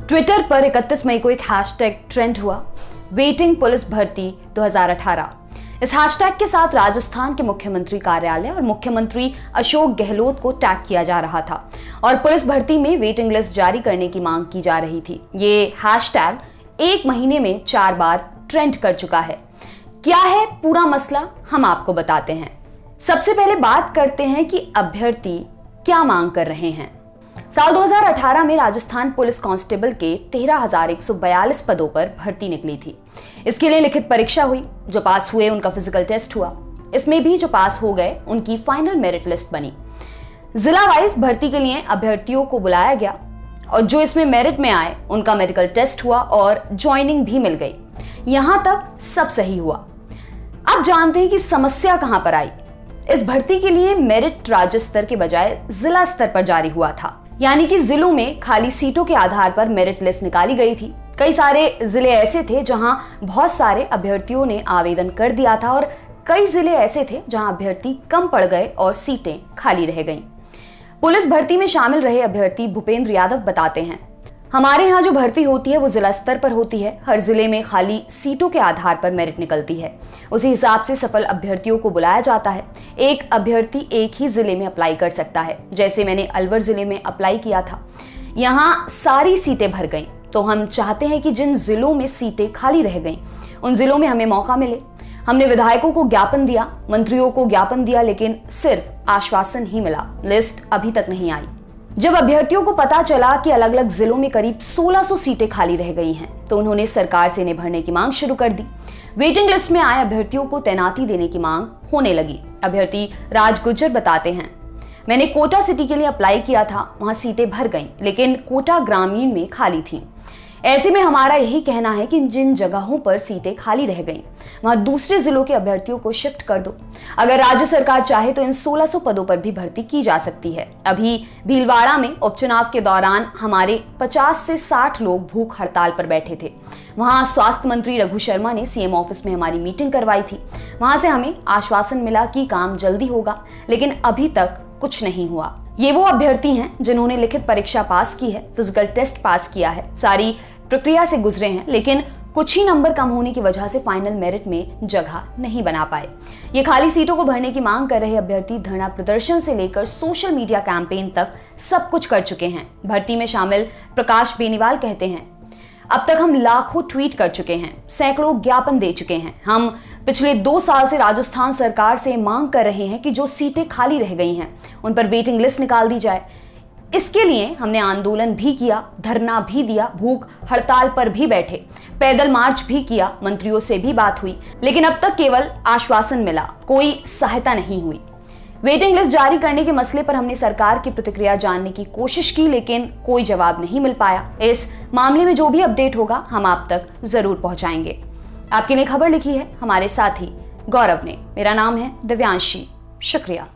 Twitter पर 31 मई को एक हैशटैग ट्रेंड हुआ, वेटिंग पुलिस भर्ती 2018। इस हैशटैग के साथ राजस्थान के मुख्यमंत्री कार्यालय और मुख्यमंत्री अशोक गहलोत को टैग किया जा रहा था और पुलिस भर्ती में वेटिंग लिस्ट जारी करने की मांग की जा रही थी। ये हैशटैग 1 महीने में 4 बार ट्रेंड कर चुका है। क्या है पूरा मसला, हम आपको बताते हैं। सबसे पहले बात करते हैं कि अभ्यर्थी क्या मांग कर रहे हैं। साल 2018 में राजस्थान पुलिस कांस्टेबल के 13,142 पदों पर भर्ती निकली थी। इसके लिए लिखित परीक्षा हुई, जो पास हुए उनका फिजिकल टेस्ट हुआ। इसमें भी जो पास हो गए उनकी फाइनल मेरिट लिस्ट बनी। जिला वाइज भर्ती के लिए अभ्यर्थियों को बुलाया गया और जो इसमें मेरिट में आए उनका मेडिकल टेस्ट हुआ और ज्वाइनिंग भी मिल गई। यहां तक सब सही हुआ। अब जानते हैं कि समस्या कहां पर आई। इस भर्ती के लिए मेरिट राज्य स्तर के बजाय जिला स्तर पर जारी हुआ था, यानी कि जिलों में खाली सीटों के आधार पर मेरिट लिस्ट निकाली गई थी। कई सारे जिले ऐसे थे जहां बहुत सारे अभ्यर्थियों ने आवेदन कर दिया था और कई जिले ऐसे थे जहां अभ्यर्थी कम पड़ गए और सीटें खाली रह गईं। पुलिस भर्ती में शामिल रहे अभ्यर्थी भूपेंद्र यादव बताते हैं, हमारे यहाँ जो भर्ती होती है वो जिला स्तर पर होती है। हर जिले में खाली सीटों के आधार पर मेरिट निकलती है। उसी हिसाब से सफल अभ्यर्थियों को बुलाया जाता है। एक अभ्यर्थी एक ही जिले में अप्लाई कर सकता है। जैसे मैंने अलवर जिले में अप्लाई किया था, यहाँ सारी सीटें भर गईं। तो हम चाहते हैं कि जिन जिलों में सीटें खाली रह गईं उन जिलों में हमें मौका मिले। हमने विधायकों को ज्ञापन दिया, मंत्रियों को ज्ञापन दिया, लेकिन सिर्फ आश्वासन ही मिला, लिस्ट अभी तक नहीं आई। जब अभ्यर्थियों को पता चला कि अलग अलग जिलों में करीब 1600 सीटें खाली रह गई हैं, तो उन्होंने सरकार से इन्हें भरने की मांग शुरू कर दी। वेटिंग लिस्ट में आए अभ्यर्थियों को तैनाती देने की मांग होने लगी। अभ्यर्थी राज गुज्जर बताते हैं, मैंने कोटा सिटी के लिए अप्लाई किया था, वहां सीटें भर गईं, लेकिन कोटा ग्रामीण में खाली थी। ऐसे में हमारा यही कहना है कि जिन जगहों पर सीटें खाली रह गईं, वहां दूसरे जिलों के अभ्यर्थियों को शिफ्ट कर दो। अगर राज्य सरकार चाहे तो इन 1600 पदों पर भी भर्ती की जा सकती है। अभी भीलवाड़ा में उपचुनाव के दौरान हमारे 50 से 60 लोग भूख हड़ताल पर बैठे थे। वहां स्वास्थ्य मंत्री रघु शर्मा ने सीएम ऑफिस में हमारी मीटिंग करवाई थी। वहां से हमें आश्वासन मिला कि काम जल्दी होगा, लेकिन अभी तक कुछ नहीं हुआ। ये वो अभ्यर्थी हैं जिन्होंने लिखित परीक्षा पास की है, फिजिकल टेस्ट पास किया है, सारी प्रक्रिया से गुजरे हैं, लेकिन कुछ ही नंबर कम होने की वजह से फाइनल मेरिट में जगह नहीं बना पाए। ये खाली सीटों को भरने की मांग कर रहे अभ्यर्थी धरना प्रदर्शन से लेकर सोशल मीडिया कैंपेन तक सब कुछ कर चुके हैं। भर्ती में शामिल प्रकाश बेनीवाल कहते हैं, अब तक हम लाखों ट्वीट कर चुके हैं, सैकड़ों ज्ञापन दे चुके हैं। हम पिछले 2 साल से राजस्थान सरकार से मांग कर रहे हैं कि जो सीटें खाली रह गई हैं उन पर वेटिंग लिस्ट निकाल दी जाए। इसके लिए हमने आंदोलन भी किया, धरना भी दिया, भूख हड़ताल पर भी बैठे, पैदल मार्च भी किया, मंत्रियों से भी बात हुई, लेकिन अब तक केवल आश्वासन मिला, कोई सहायता नहीं हुई। वेटिंग लिस्ट जारी करने के मसले पर हमने सरकार की प्रतिक्रिया जानने की कोशिश की, लेकिन कोई जवाब नहीं मिल पाया। इस मामले में जो भी अपडेट होगा हम आप तक जरूर पहुंचाएंगे। आपके लिए खबर लिखी है हमारे साथी गौरव ने। मेरा नाम है दिव्यांशी। शुक्रिया।